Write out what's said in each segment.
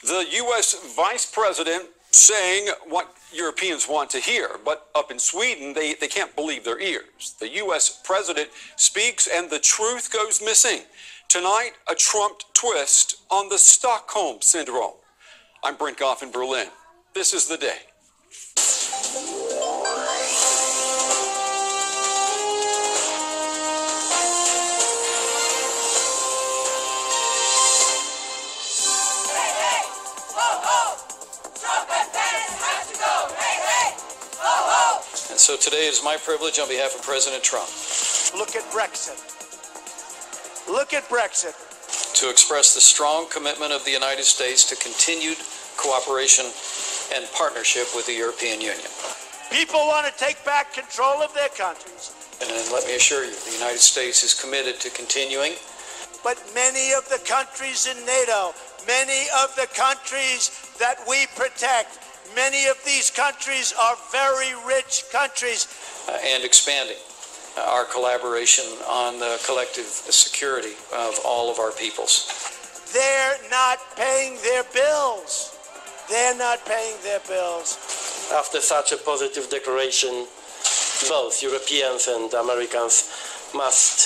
The U.S. Vice President saying what Europeans want to hear, but up in Sweden, they can't believe their ears. The U.S. President speaks and the truth goes missing. Tonight, a Trump twist on the Stockholm Syndrome. I'm Brent Goff in Berlin. This is The Day. And so today it is my privilege on behalf of President Trump. Look at Brexit. Look at Brexit. To express the strong commitment of the United States to continued cooperation and partnership with the European Union. People want to take back control of their countries. And let me assure you, the United States is committed to continuing. But many of the countries in NATO, many of the countries that we protect, many of these countries are very rich countries. And expanding our collaboration on the collective security of all of our peoples. They're not paying their bills. They're not paying their bills. After such a positive declaration, both Europeans and Americans must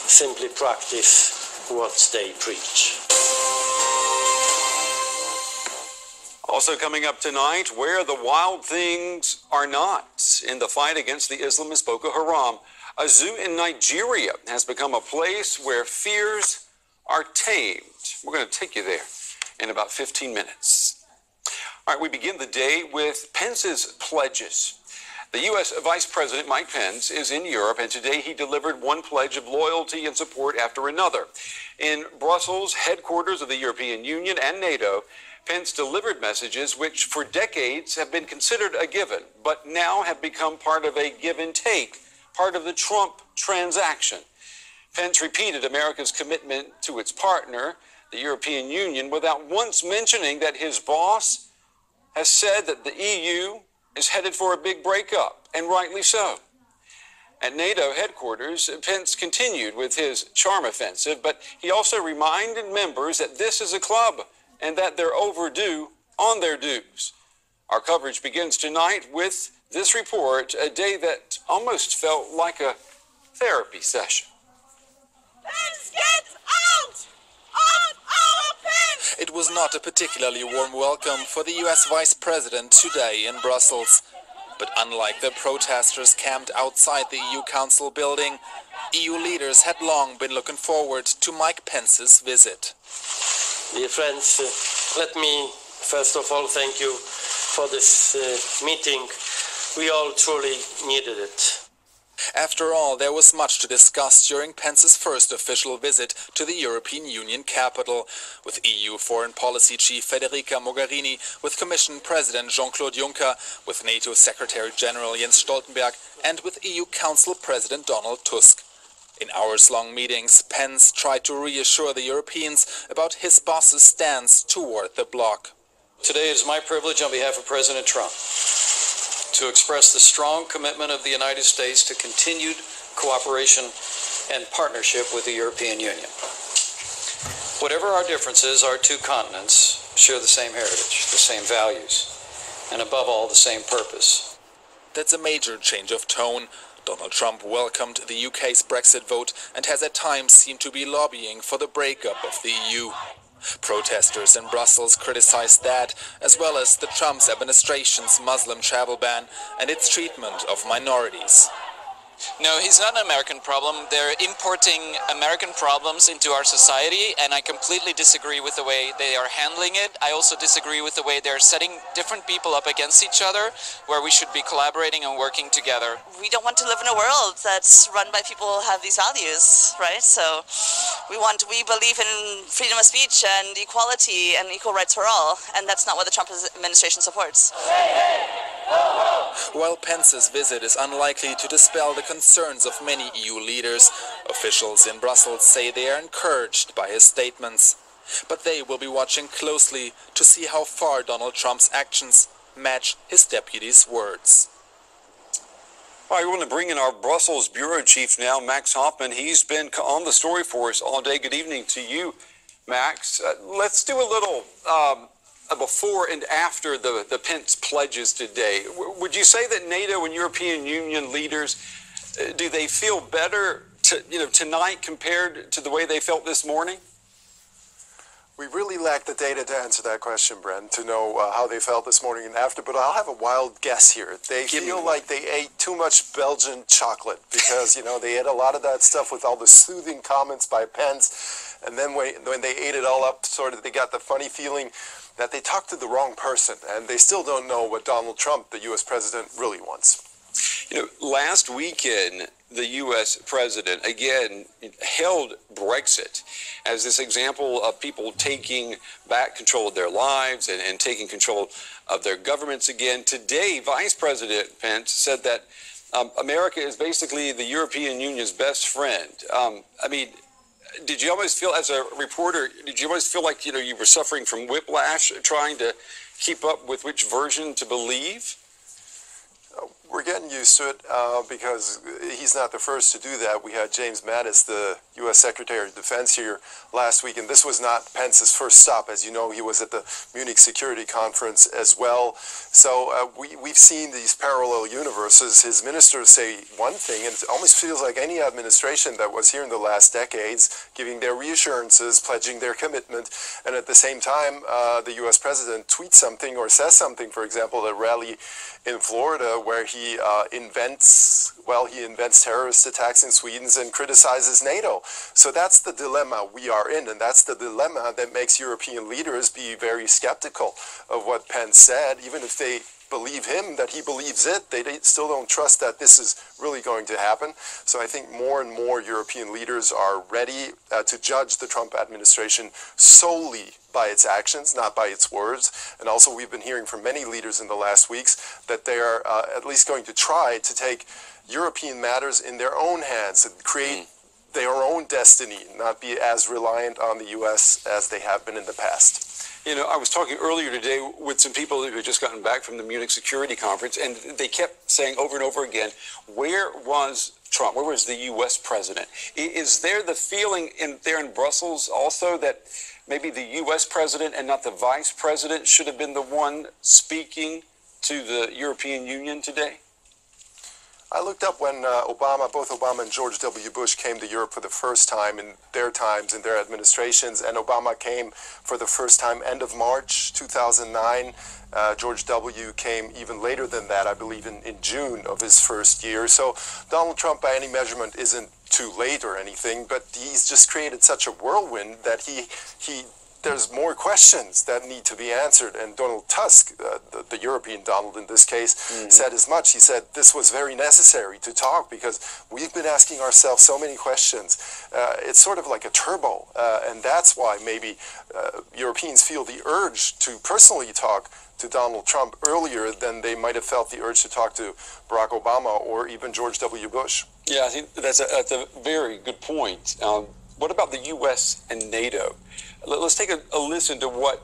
simply practice what they preach. Also coming up tonight, where the wild things are not in the fight against the Islamist Boko Haram. A zoo in Nigeria has become a place where fears are tamed. We're going to take you there in about 15 minutes. All right, we begin the day with Pence's pledges. The U.S. Vice President Mike Pence is in Europe, and today he delivered one pledge of loyalty and support after another. In Brussels, headquarters of the European Union and NATO, Pence delivered messages which for decades have been considered a given, but now have become part of a give and take, part of the Trump transaction. Pence repeated America's commitment to its partner, the European Union, without once mentioning that his boss has said that the EU is headed for a big breakup, and rightly so. At NATO headquarters, Pence continued with his charm offensive, but he also reminded members that this is a club and that they're overdue on their dues. Our coverage begins tonight with this report, a day that almost felt like a therapy session. Pence, get out! Out! Pence! It was not a particularly warm welcome for the US Vice President today in Brussels. But unlike the protesters camped outside the EU Council building, EU leaders had long been looking forward to Mike Pence's visit. Dear friends, let me first of all thank you for this meeting. We all truly needed it. After all, there was much to discuss during Pence's first official visit to the European Union capital, with EU Foreign Policy Chief Federica Mogherini, with Commission President Jean-Claude Juncker, with NATO Secretary General Jens Stoltenberg, and with EU Council President Donald Tusk. In hours-long meetings, Pence tried to reassure the Europeans about his boss's stance toward the bloc. Today it is my privilege on behalf of President Trump to express the strong commitment of the United States to continued cooperation and partnership with the European Union. Whatever our differences, our two continents share the same heritage, the same values, and above all, the same purpose. That's a major change of tone. Donald Trump welcomed the UK's Brexit vote and has at times seemed to be lobbying for the breakup of the EU. Protesters in Brussels criticized that, as well as the Trump administration's Muslim travel ban and its treatment of minorities. No, he's not an American problem. They're importing American problems into our society, and I completely disagree with the way they are handling it. I also disagree with the way they're setting different people up against each other, where we should be collaborating and working together. We don't want to live in a world that's run by people who have these values, right? So we believe in freedom of speech and equality and equal rights for all, and that's not what the Trump administration supports. While Pence's visit is unlikely to dispel the concerns of many EU leaders, officials in Brussels say they are encouraged by his statements. But they will be watching closely to see how far Donald Trump's actions match his deputy's words. All right, we want to bring in our Brussels bureau chief now, Max Hoffman. He's been on the story for us all day. Good evening to you, Max. Let's do a little before and after the Pence pledges today. Would you say that NATO and European Union leaders, do they feel better tonight compared to the way they felt this morning? We really lack the data to answer that question, Brent, to know how they felt this morning and after, but I'll have a wild guess here. They feel like they ate too much Belgian chocolate because, they ate a lot of that stuff with all the soothing comments by Pence, and then when they ate it all up, sort of they got the funny feeling that they talked to the wrong person, and they still don't know what Donald Trump, the U.S. president, really wants. Last weekend, the U.S. president, again, held Brexit as this example of people taking back control of their lives and taking control of their governments again. Today, Vice President Pence said that America is basically the European Union's best friend. Did you almost feel, as a reporter, like, you were suffering from whiplash trying to keep up with which version to believe? We're getting used to it because he's not the first to do that. We had James Mattis, the U.S. Secretary of Defense, here last week, and this was not Pence's first stop. As you know, he was at the Munich Security Conference as well. So we've seen these parallel universes. His ministers say one thing, and it almost feels like any administration that was here in the last decades, giving their reassurances, pledging their commitment, and at the same time, the U.S. president tweets something or says something, for example, at a rally in Florida where he invents terrorist attacks in Sweden and criticizes NATO. So that's the dilemma we are in, and that's the dilemma that makes European leaders be very skeptical of what Pence said. Even if they believe him, that he believes it, they still don't trust that this is really going to happen. So I think more and more European leaders are ready to judge the Trump administration solely by its actions, not by its words. And also we've been hearing from many leaders in the last weeks that they are at least going to try to take European matters in their own hands and create their own destiny, not be as reliant on the U.S. as they have been in the past. I was talking earlier today with some people who had just gotten back from the Munich Security Conference, and they kept saying over and over again, where was Trump? Where was the U.S. president? Is there the feeling there in Brussels also that maybe the U.S. president and not the vice president should have been the one speaking to the European Union today? I looked up when both Obama and George W. Bush came to Europe for the first time in their times, in their administrations, and Obama came for the first time end of March 2009. George W. came even later than that, I believe in June of his first year. So Donald Trump, by any measurement, isn't too late or anything, but he's just created such a whirlwind that there's more questions that need to be answered. And Donald Tusk, the European Donald in this case, said as much. He said this was very necessary to talk because we've been asking ourselves so many questions. It's sort of like a turbo, and that's why maybe Europeans feel the urge to personally talk to Donald Trump earlier than they might have felt the urge to talk to Barack Obama or even George W. Bush. Yeah, I think that's a very good point. What about the U.S. and NATO? Let's take a listen to what